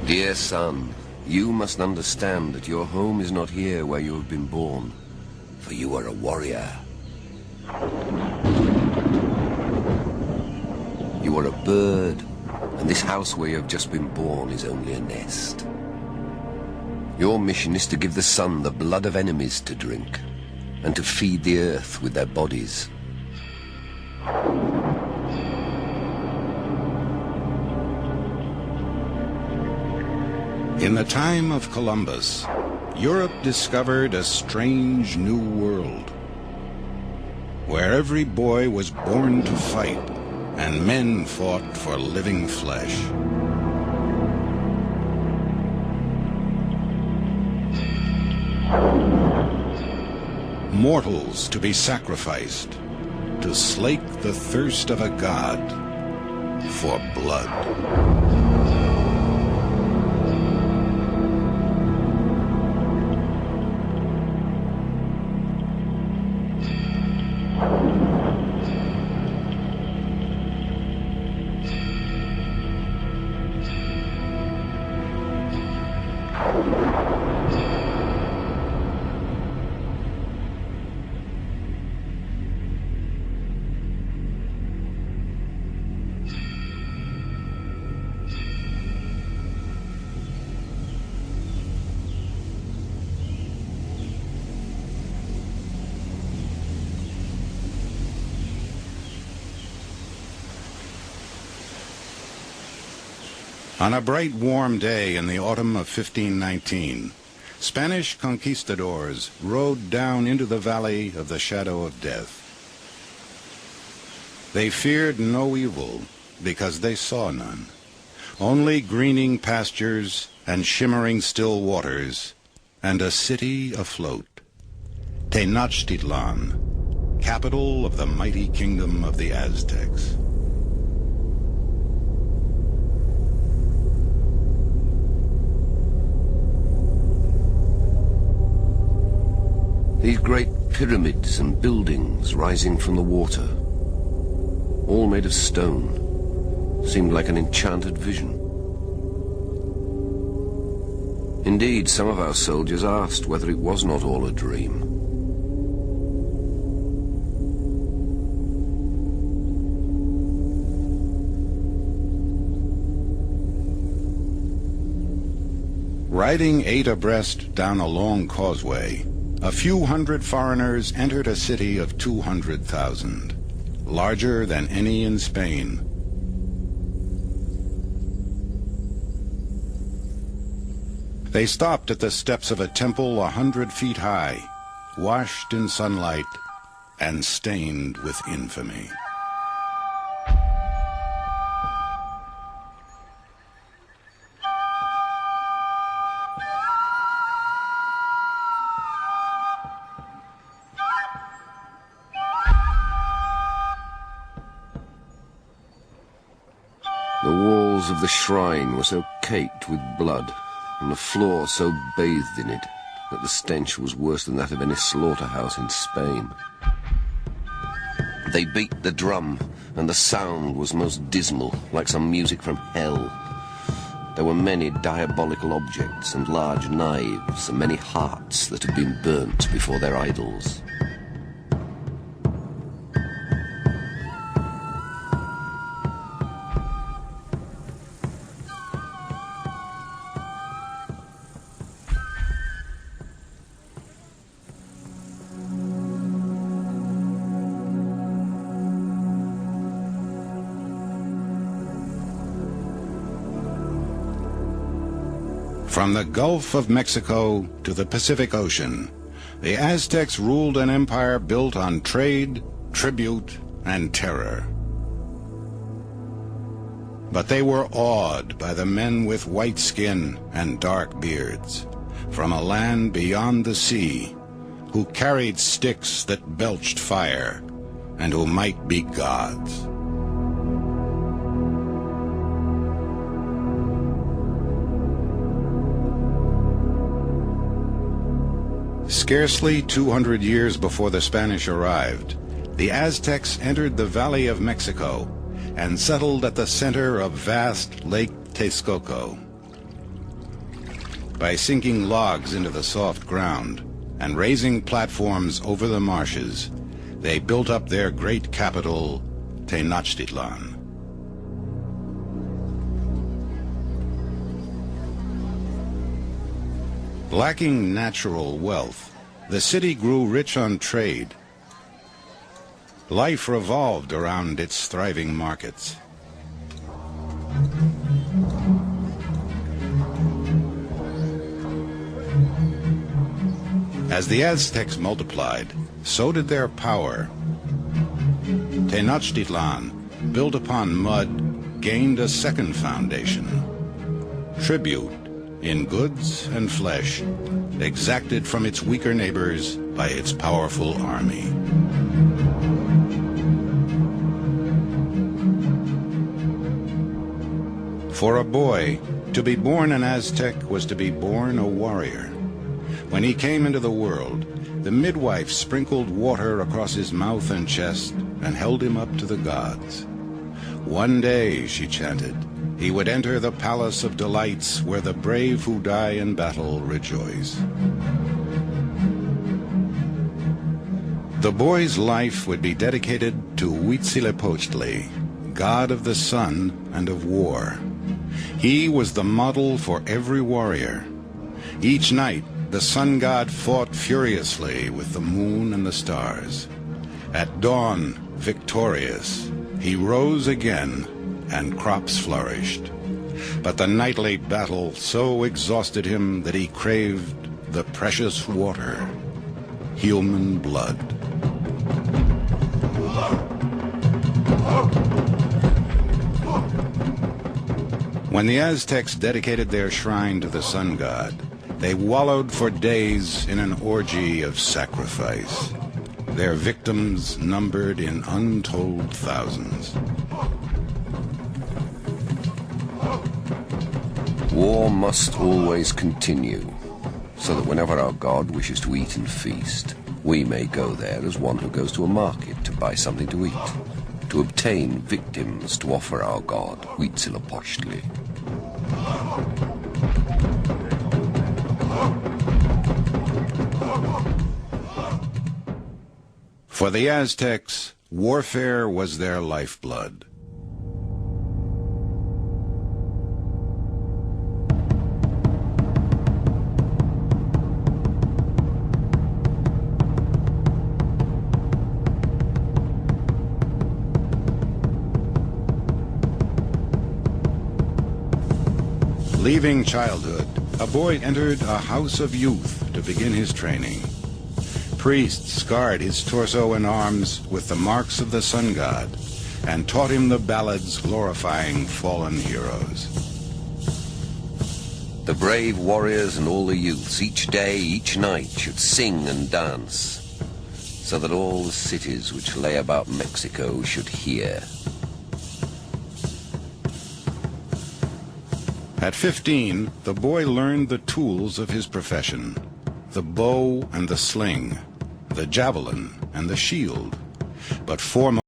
Dear son, you must understand that your home is not here where you have been born, for you are a warrior. You are a bird, and this house where you have just been born is only a nest. Your mission is to give the sun the blood of enemies to drink, and to feed the earth with their bodies. In the time of Columbus, Europe discovered a strange new world, where every boy was born to fight, and men fought for living flesh. Mortals to be sacrificed, to slake the thirst of a god for blood. On a bright, warm day in the autumn of 1519, Spanish conquistadors rode down into the valley of the shadow of death. They feared no evil because they saw none, only greening pastures and shimmering still waters, and a city afloat, Tenochtitlan, capital of the mighty kingdom of the Aztecs. These great pyramids and buildings rising from the water, all made of stone, seemed like an enchanted vision. Indeed, some of our soldiers asked whether it was not all a dream. Riding 8 abreast down a long causeway, a few hundred foreigners entered a city of 200,000, larger than any in Spain. They stopped at the steps of a temple 100 feet high, washed in sunlight and stained with infamy. The walls of the shrine were so caked with blood, and the floor so bathed in it, that the stench was worse than that of any slaughterhouse in Spain. They beat the drum, and the sound was most dismal, like some music from hell. There were many diabolical objects, and large knives, and many hearts that had been burnt before their idols. From the Gulf of Mexico to the Pacific Ocean, the Aztecs ruled an empire built on trade, tribute, and terror. But they were awed by the men with white skin and dark beards, from a land beyond the sea, who carried sticks that belched fire, and who might be gods. Scarcely 200 years before the Spanish arrived, the Aztecs entered the Valley of Mexico and settled at the center of vast Lake Texcoco. By sinking logs into the soft ground and raising platforms over the marshes, they built up their great capital, Tenochtitlan. Lacking natural wealth, the city grew rich on trade. Life revolved around its thriving markets. As the Aztecs multiplied, so did their power. Tenochtitlan, built upon mud, gained a second foundation. Tribute, in goods and flesh, exacted from its weaker neighbors by its powerful army. For a boy, to be born an Aztec was to be born a warrior. When he came into the world, the midwife sprinkled water across his mouth and chest and held him up to the gods. One day, she chanted, he would enter the palace of delights where the brave who die in battle rejoice. The boy's life would be dedicated to Huitzilopochtli, god of the sun and of war. He was the model for every warrior. Each night, the sun god fought furiously with the moon and the stars. At dawn, victorious, he rose again, and crops flourished. But the nightly battle so exhausted him that he craved the precious water, human blood. When the Aztecs dedicated their shrine to the sun god, they wallowed for days in an orgy of sacrifice. Their victims numbered in untold thousands. War must always continue, so that whenever our god wishes to eat and feast, we may go there as one who goes to a market to buy something to eat, to obtain victims to offer our god, Huitzilopochtli. For the Aztecs, warfare was their lifeblood. Leaving childhood, a boy entered a house of youth to begin his training. Priests scarred his torso and arms with the marks of the sun god and taught him the ballads glorifying fallen heroes. The brave warriors and all the youths, each day, each night, should sing and dance, so that all the cities which lay about Mexico should hear. At 15, the boy learned the tools of his profession, the bow and the sling, the javelin and the shield, but foremost